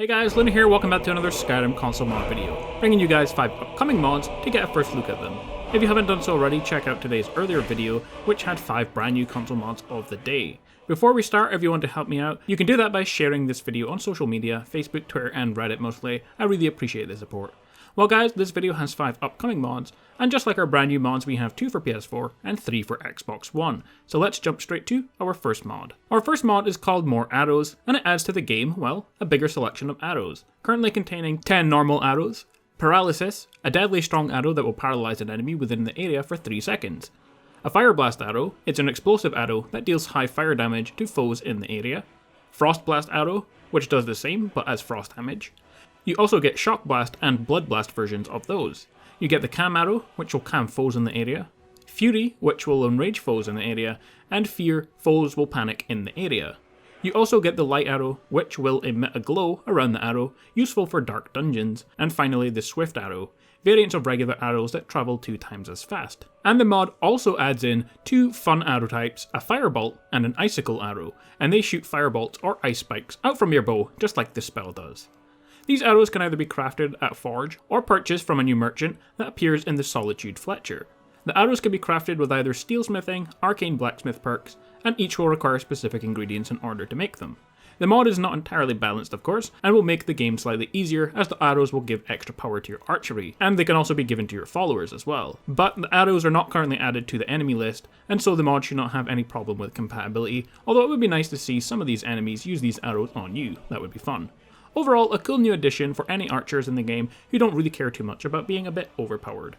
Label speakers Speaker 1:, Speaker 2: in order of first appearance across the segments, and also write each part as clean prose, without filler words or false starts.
Speaker 1: Hey guys, Luna here, welcome back to another Skyrim console mod video, bringing you guys 5 upcoming mods to get a first look at them. If you haven't done so already, check out today's earlier video, which had 5 brand new console mods of the day. Before we start, if you want to help me out, you can do that by sharing this video on social media, Facebook, Twitter and Reddit mostly. I really appreciate the support. Well guys, this video has 5 upcoming mods, and just like our brand new mods, we have 2 for PS4 and 3 for Xbox One. So let's jump straight to our first mod. Our first mod is called Moar Arrows, and it adds to the game, well, a bigger selection of arrows, currently containing 10 normal arrows, paralysis, a deadly strong arrow that will paralyze an enemy within the area for 3 seconds, a fire blast arrow, it's an explosive arrow that deals high fire damage to foes in the area, frost blast arrow, which does the same but as frost damage. You also get Shock Blast and Blood Blast versions of those. You get the Cam Arrow, which will cam foes in the area, Fury, which will enrage foes in the area, and Fear, foes will panic in the area. You also get the Light Arrow, which will emit a glow around the arrow, useful for dark dungeons, and finally the Swift Arrow, variants of regular arrows that travel 2 times as fast. And the mod also adds in 2 fun arrow types, a Firebolt and an Icicle Arrow, and they shoot firebolts or ice spikes out from your bow, just like this spell does. These arrows can either be crafted at Forge or purchased from a new merchant that appears in the Solitude Fletcher. The arrows can be crafted with either steelsmithing, arcane blacksmith perks, and each will require specific ingredients in order to make them. The mod is not entirely balanced of course, and will make the game slightly easier as the arrows will give extra power to your archery, and they can also be given to your followers as well. But the arrows are not currently added to the enemy list, and so the mod should not have any problem with compatibility, although it would be nice to see some of these enemies use these arrows on you, that would be fun. Overall, a cool new addition for any archers in the game who don't really care too much about being a bit overpowered.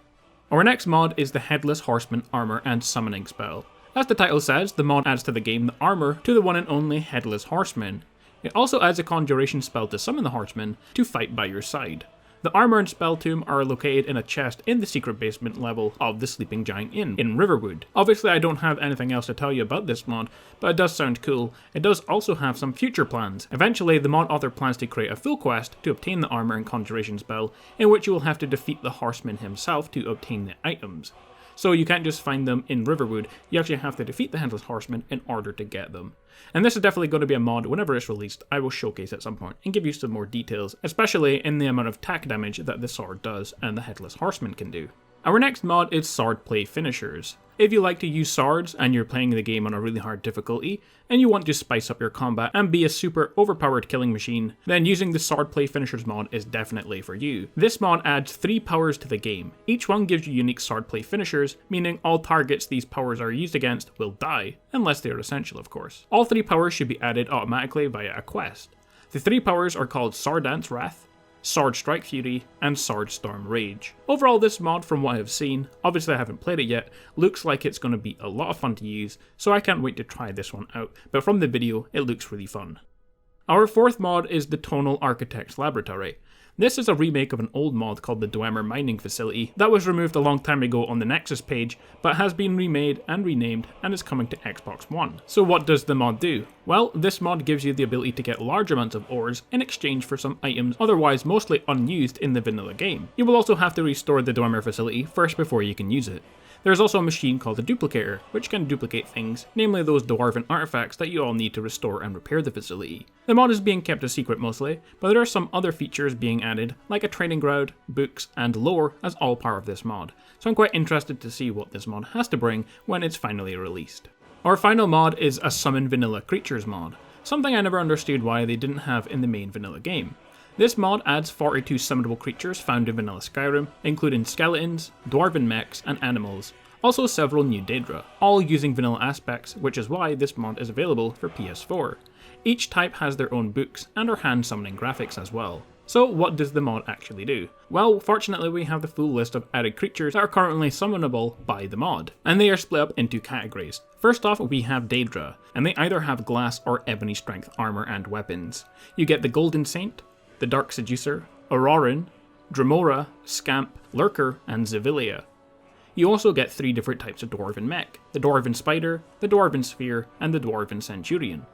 Speaker 1: Our next mod is the Headless Horseman armor and summoning spell. As the title says, the mod adds to the game the armor to the one and only Headless Horseman. It also adds a conjuration spell to summon the horseman to fight by your side. The armor and spell tomb are located in a chest in the secret basement level of the Sleeping Giant Inn in Riverwood. Obviously I don't have anything else to tell you about this mod, but it does sound cool. It does also have some future plans. Eventually the mod author plans to create a full quest to obtain the armor and conjuration spell, in which you will have to defeat the horseman himself to obtain the items. So you can't just find them in Riverwood, you actually have to defeat the Headless Horseman in order to get them. And this is definitely going to be a mod whenever it's released I will showcase at some point and give you some more details, especially in the amount of attack damage that the sword does and the Headless Horseman can do. Our next mod is Swordplay Finishers. If you like to use swords and you're playing the game on a really hard difficulty, and you want to spice up your combat and be a super overpowered killing machine, then using the Swordplay Finishers mod is definitely for you. This mod adds 3 powers to the game. Each one gives you unique swordplay finishers, meaning all targets these powers are used against will die, unless they are essential of course. All 3 powers should be added automatically via a quest. The 3 powers are called Sword Dance Wrath, Sword Strike Fury, and Sword Storm Rage. Overall, this mod, from what I have seen, obviously I haven't played it yet, looks like it's going to be a lot of fun to use, so I can't wait to try this one out, but from the video, it looks really fun. Our fourth mod is the Tonal Architect's Laboratory. This is a remake of an old mod called the Dwemer Mining Facility that was removed a long time ago on the Nexus page, but has been remade and renamed and is coming to Xbox One. So what does the mod do? Well, this mod gives you the ability to get large amounts of ores in exchange for some items otherwise mostly unused in the vanilla game. You will also have to restore the Dwemer Facility first before you can use it. There's also a machine called a duplicator, which can duplicate things, namely those dwarven artifacts that you all need to restore and repair the facility. The mod is being kept a secret mostly, but there are some other features being added, like a training ground, books, and lore as all part of this mod, so I'm quite interested to see what this mod has to bring when it's finally released. Our final mod is a Summon Vanilla Creatures mod, something I never understood why they didn't have in the main vanilla game. This mod adds 42 summonable creatures found in vanilla Skyrim, including skeletons, dwarven mechs, and animals, also several new Daedra, all using vanilla aspects, which is why this mod is available for PS4. Each type has their own books and are hand summoning graphics as well. So what does the mod actually do? Well, fortunately we have the full list of added creatures that are currently summonable by the mod, and they are split up into categories. First off, we have Daedra, and they either have glass or ebony strength armor and weapons. You get the Golden Saint, the Dark Seducer, Auroran, Dremora, Scamp, Lurker, and Zivilia. You also get 3 different types of Dwarven mech, the Dwarven Spider, the Dwarven Sphere, and the Dwarven Centurion.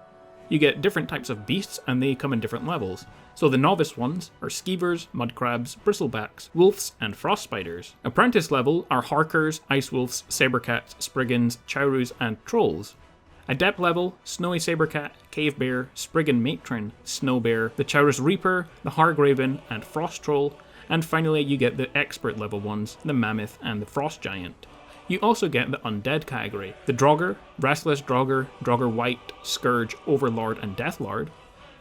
Speaker 1: You get different types of beasts and they come in different levels, so the novice ones are Skeevers, Mudcrabs, Bristlebacks, Wolves, and Frost Spiders. Apprentice level are Harkers, Ice Wolves, Sabercats, Spriggans, Chowroos, and Trolls. Adept level, Snowy Sabercat, Cave Bear, Spriggan Matron, Snow Bear, the Chaurus Reaper, the Hargraven, and Frost Troll, and finally you get the Expert level ones, the Mammoth and the Frost Giant. You also get the Undead category, the Draugr, Restless Draugr, Draugr White, Scourge, Overlord and Deathlord,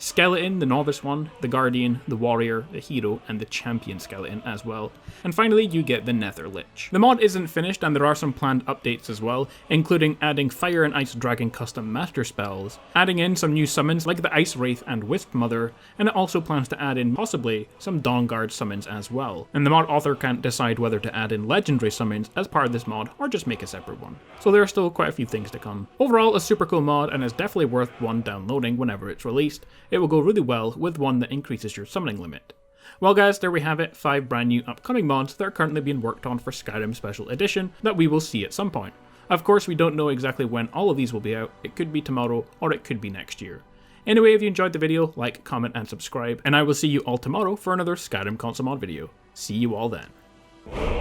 Speaker 1: Skeleton, the Novice one, the Guardian, the Warrior, the Hero, and the Champion Skeleton as well. And finally, you get the Nether Lich. The mod isn't finished and there are some planned updates as well, including adding Fire and Ice Dragon custom master spells, adding in some new summons like the Ice Wraith and Wisp Mother, and it also plans to add in possibly some Dawnguard summons as well. And the mod author can't decide whether to add in legendary summons as part of this mod or just make a separate one. So there are still quite a few things to come. Overall, a super cool mod and is definitely worth one downloading whenever it's released. It will go really well with one that increases your summoning limit. Well guys, there we have it, 5 brand new upcoming mods that are currently being worked on for Skyrim Special Edition that we will see at some point. Of course, we don't know exactly when all of these will be out. It could be tomorrow or it could be next year. Anyway, if you enjoyed the video, like, comment and subscribe, and I will see you all tomorrow for another Skyrim console mod video. See you all then.